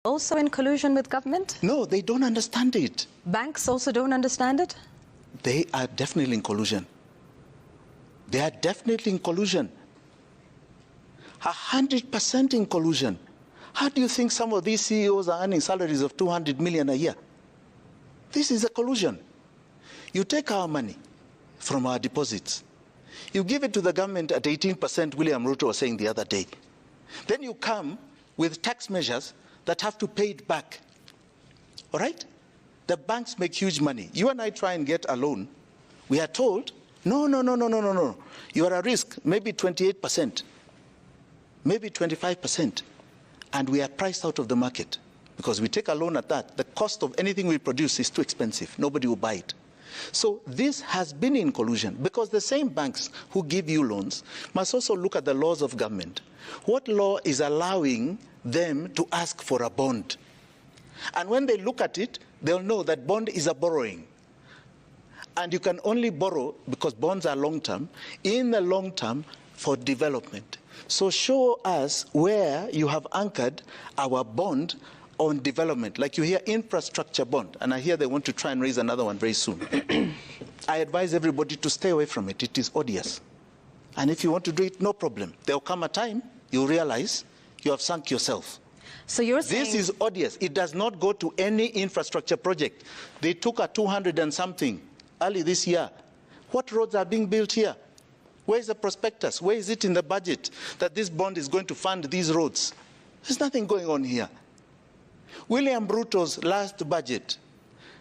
Also in collusion with government? No, they don't understand it. Banks also don't understand it? They are definitely in collusion. They are definitely in collusion. 100% in collusion. How do you think some of these CEOs are earning salaries of 200 million a year? This is a collusion. You take our money from our deposits. You give it to the government at 18%, William Ruto was saying the other day. Then you come with tax measures that have to pay it back. All right? The banks make huge money. You and I try and get a loan. We are told, no. You are at risk, maybe 28%, maybe 25%. And we are priced out of the market because we take a loan at that. The cost of anything we produce is too expensive. Nobody will buy it. So this has been in collusion because the same banks who give you loans must also look at the laws of government. What law is allowing them to ask for a bond? And when they look at it, they'll know that bond is a borrowing. And you can only borrow, because bonds are long-term, in the long term for development. So show us where you have anchored our bond on development, like you hear infrastructure bond, and I hear they want to try and raise another one very soon. I advise everybody to stay away from it. It is odious. And if you want to do it, no problem. There will come a time you realize you have sunk yourself. So you're saying this is odious. It does not go to any infrastructure project. They took a 200 and something early this year. What roads are being built here? Where is the prospectus? Where is it in the budget that this bond is going to fund these roads? There's nothing going on here. William Ruto's last budget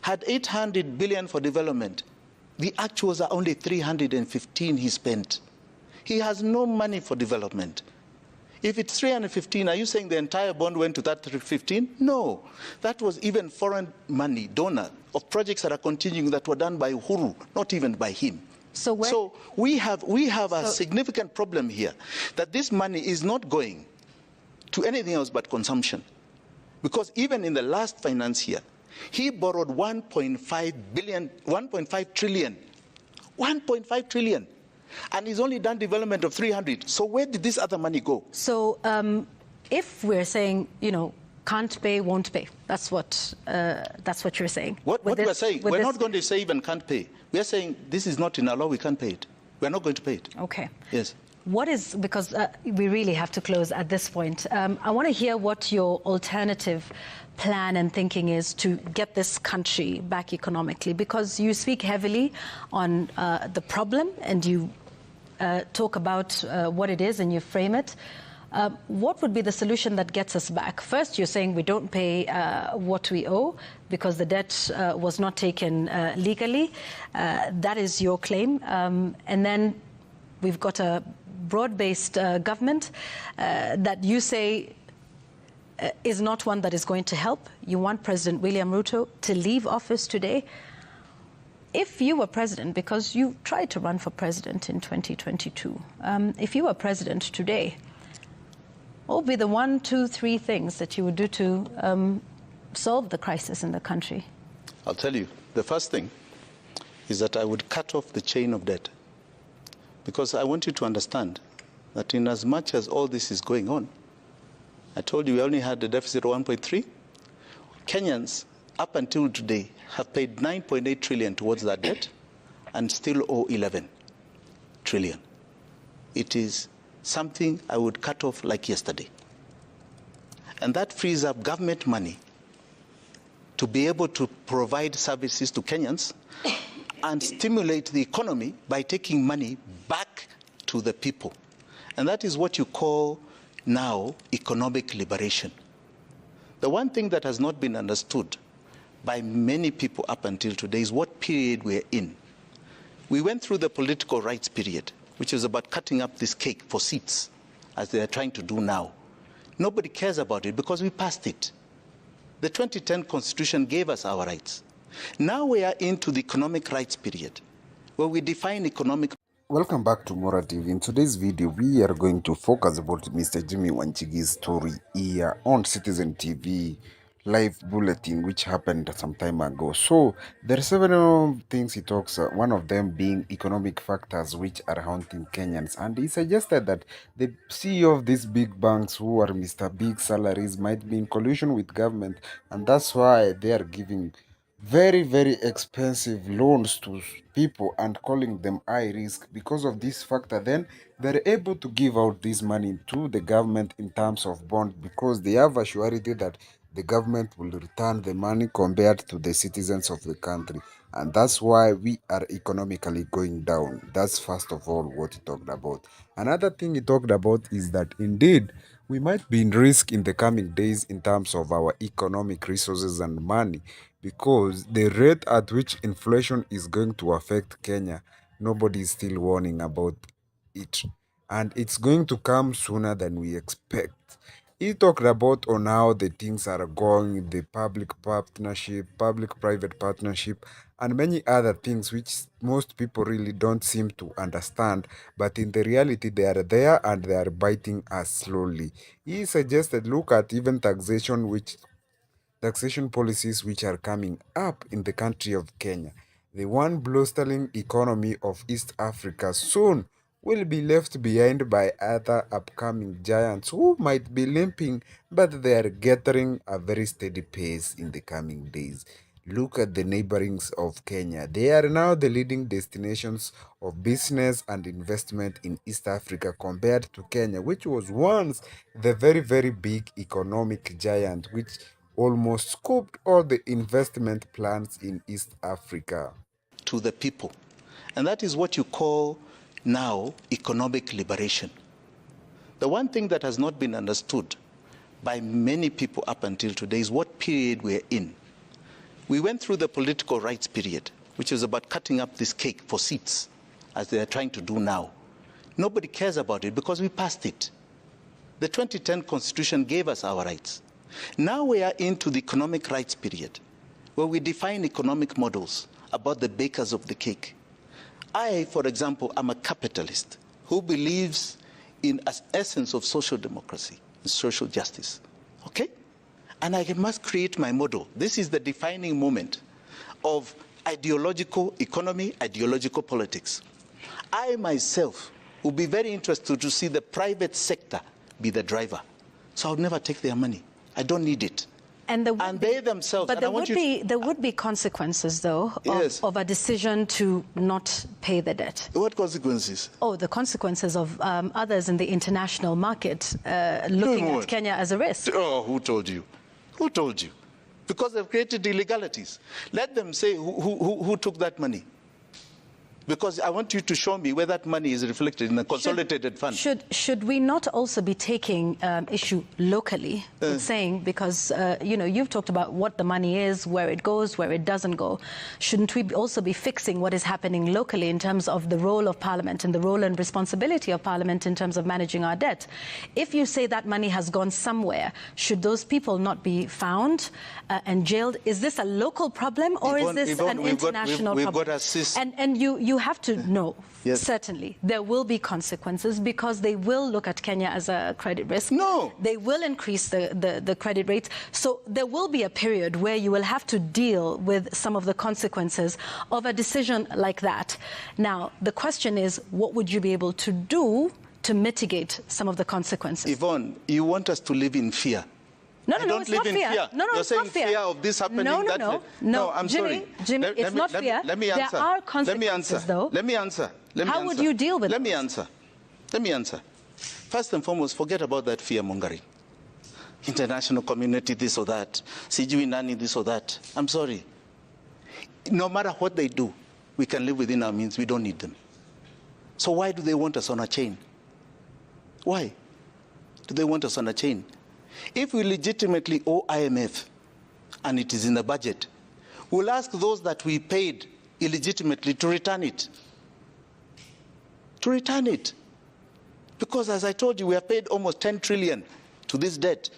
had 800 billion for development. The actuals are only 315 he spent. He has no money for development. If it's 315, are you saying the entire bond went to that 315? No. That was even foreign money, donor, of projects that are continuing that were done by Uhuru, not even by him. So we have a significant problem here, that this money is not going to anything else but consumption. Because even in the last finance year, he borrowed 1.5 trillion. And he's only done development of 300. So where did this other money go? So if we're saying, can't pay, won't pay, that's what you're saying. What we're saying, we're not going to say even can't pay. We're saying this is not in our law, we can't pay it. We're not going to pay it. Okay. Yes. Because we really have to close at this point. I want to hear what your alternative plan and thinking is to get this country back economically, because you speak heavily on the problem and you talk about what it is and you frame it. What would be the solution that gets us back? First, you're saying we don't pay what we owe because the debt was not taken legally. That is your claim. And then we've got a broad-based government that you say is not one that is going to help. You want President William Ruto to leave office today. If you were president, because you tried to run for president in 2022, if you were president today, what would be the 1, 2, 3 things that you would do to solve the crisis in the country? I'll tell you. The first thing is that I would cut off the chain of debt. Because I want you to understand that in as much as all this is going on, I told you we only had a deficit of 1.3. Kenyans, up until today, have paid 9.8 trillion towards that debt and still owe 11 trillion. It is something I would cut off like yesterday. And that frees up government money to be able to provide services to Kenyans and stimulate the economy by taking money back to the people. And that is what you call now economic liberation. The one thing that has not been understood by many people up until today is what period we're in. We went through the political rights period, which is about cutting up this cake for seats, as they are trying to do now. Nobody cares about it because we passed it. The 2010 Constitution gave us our rights. Now we are into the economic rights period, where we define economic. Welcome back to Mora TV. In today's video, we are going to focus about Mr. Jimmy Wanjigi's story here on Citizen TV. live bulletin which happened some time ago. So there are several things he talks, one of them being economic factors which are haunting Kenyans. And he suggested that the CEO of these big banks who are Mr. Big Salaries might be in collusion with government, and that's why they are giving very very expensive loans to people and calling them high risk. Because of this factor, then they're able to give out this money to the government in terms of bond, because they have a surety that the government will return the money compared to the citizens of the country. And that's why we are economically going down. That's first of all what he talked about. Another thing he talked about is that indeed we might be in risk in the coming days in terms of our economic resources and money, because the rate at which inflation is going to affect Kenya, nobody is still warning about it. And it's going to come sooner than we expect. He talked about on how the things are going, the public partnership, public-private partnership, and many other things which most people really don't seem to understand, but in the reality they are there and they are biting us slowly. He suggested look at even taxation policies which are coming up in the country of Kenya. The one blustering economy of East Africa soon will be left behind by other upcoming giants who might be limping, but they are gathering a very steady pace in the coming days. Look at the neighborings of Kenya. They are now the leading destinations of business and investment in East Africa compared to Kenya, which was once the very, very big economic giant, which almost scooped all the investment plans in East Africa. To the people. And that is what you call now economic liberation. The one thing that has not been understood by many people up until today is what period we're in. We went through the political rights period, which is about cutting up this cake for seats, as they are trying to do now. Nobody cares about it because we passed it. The 2010 Constitution gave us our rights. Now we are into the economic rights period, where we define economic models about the bakers of the cake. I, for example, am a capitalist who believes in an essence of social democracy, social justice, okay? And I must create my model. This is the defining moment of ideological economy, ideological politics. I myself will be very interested to see the private sector be the driver. So I'll never take their money. I don't need it. And they themselves. But there would be consequences, though, yes, of a decision to not pay the debt. What consequences? Oh, the consequences of others in the international market looking at Kenya as a risk. Oh, who told you? Who told you? Because they've created illegalities. Let them say who took that money. Because I want you to show me where that money is reflected in a consolidated fund. Should we not also be taking issue locally, with saying, because you know, you've talked about what the money is, where it goes, where it doesn't go. Shouldn't we also be fixing what is happening locally in terms of the role of Parliament and the role and responsibility of Parliament in terms of managing our debt? If you say that money has gone somewhere, should those people not be found and jailed? Is this a local problem, or is this an international problem? We've got a system. And you have to know, yes, certainly, there will be consequences, because they will look at Kenya as a credit risk. No. They will increase the credit rates. So there will be a period where you will have to deal with some of the consequences of a decision like that. Now, the question is, what would you be able to do to mitigate some of the consequences? Yvonne, you want us to live in fear. No, it's not fear. No, You're it's saying not fear. Fear of this happening. No, I'm Jimmy, sorry. Jimmy, it's not fear. Let me answer. There are consequences, though. Let me answer. How would you deal with Let me answer. First and foremost, forget about that fear-mongering. International community, this or that. Sijui nani, this or that. I'm sorry. No matter what they do, we can live within our means. We don't need them. So why do they want us on a chain? Why do they want us on a chain? If we legitimately owe IMF, and it is in the budget, we'll ask those that we paid illegitimately to return it. To return it. Because as I told you, we have paid almost 10 trillion to this debt.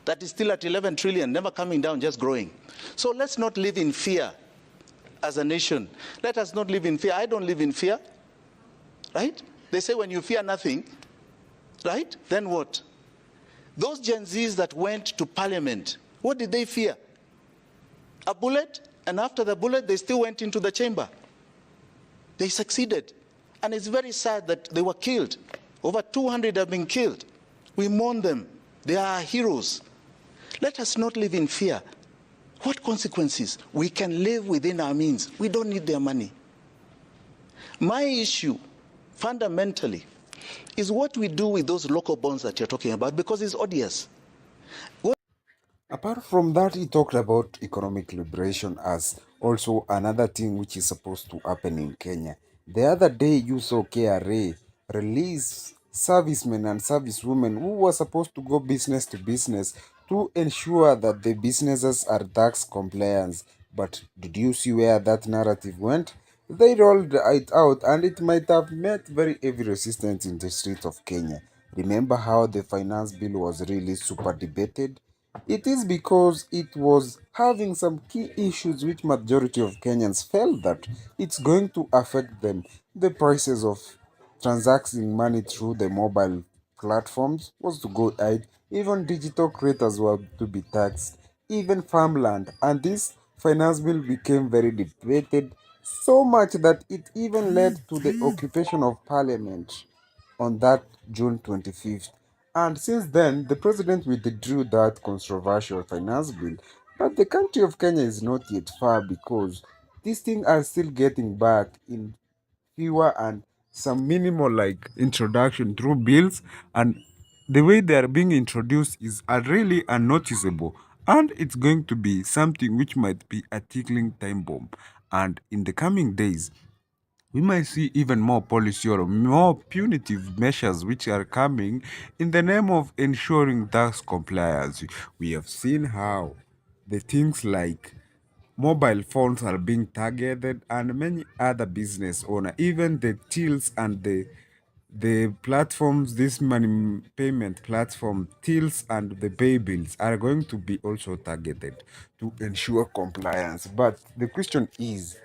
That is still at 11 trillion, never coming down, just growing. So let's not live in fear as a nation. Let us not live in fear. I don't live in fear, right? They say when you fear nothing, right? Then what? Those Gen Zs that went to Parliament What did they fear? A bullet? And after the bullet, they still went into the chamber. They succeeded. And it's very sad that they were killed. Over 200 have been killed. We mourn them. They are heroes. Let us not live in fear. What consequences? We can live within our means. We don't need their money. My issue, fundamentally, is what we do with those local bonds that you're talking about, because it's odious. Apart from that, he talked about economic liberation as also another thing which is supposed to happen in Kenya. The other day, you saw KRA release servicemen and servicewomen who were supposed to go business to business to ensure that the businesses are tax compliant. But did you see where that narrative went? They rolled it out and it might have met very heavy resistance in the streets of Kenya. Remember how the finance bill was really super debated? It is because it was having some key issues which majority of Kenyans felt that it's going to affect them. The prices of transacting money through the mobile platforms was to go high. Even digital creators were to be taxed, even farmland. And this finance bill became very debated, so much that it even led to the occupation of parliament on that June 25th. And since then, the president withdrew that controversial finance bill. But the country of Kenya is not yet far because these things are still getting back in fewer and some minimal like introduction through bills, and the way they are being introduced is really unnoticeable, and it's going to be something which might be a tickling time bomb. And in the coming days, we might see even more policy or more punitive measures which are coming in the name of ensuring tax compliance. We have seen how the things like mobile phones are being targeted and many other business owner, even the tills and the platforms, this money payment platform, tills and the pay bills are going to be also targeted to ensure compliance. But the question is,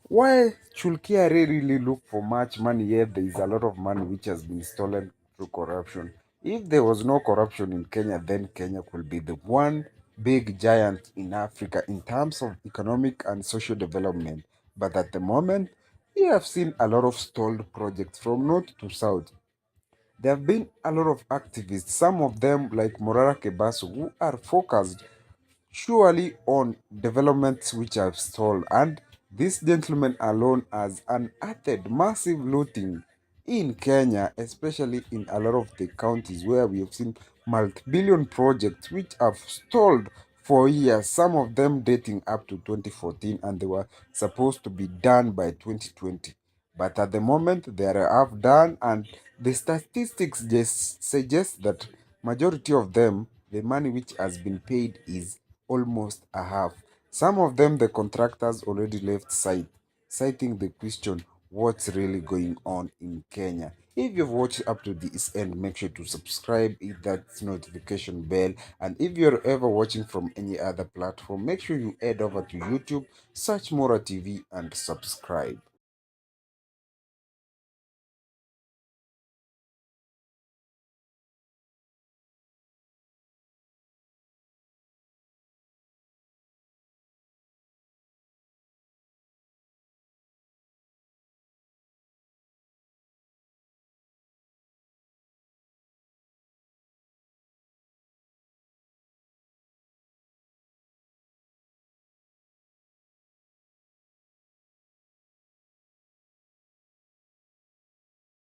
why should KRA really look for much money yet there is a lot of money which has been stolen through corruption? If there was no corruption in Kenya, then Kenya could be the one big giant in Africa in terms of economic and social development. But at the moment, we have seen a lot of stalled projects from north to south. There have been a lot of activists, some of them like Morara Kebaso, who are focused surely on developments which have stalled, and this gentleman alone has unearthed massive looting in Kenya, especially in a lot of the counties where we have seen multi-billion projects which have stalled for years, some of them dating up to 2014, and they were supposed to be done by 2020. But at the moment, they are half done, and the statistics just suggest that majority of them, the money which has been paid is almost a half. Some of them, the contractors already left site, citing the question, what's really going on in Kenya? If you've watched up to this end, make sure to subscribe, hit that notification bell. And if you're ever watching from any other platform, make sure you head over to YouTube, search Mora TV and subscribe.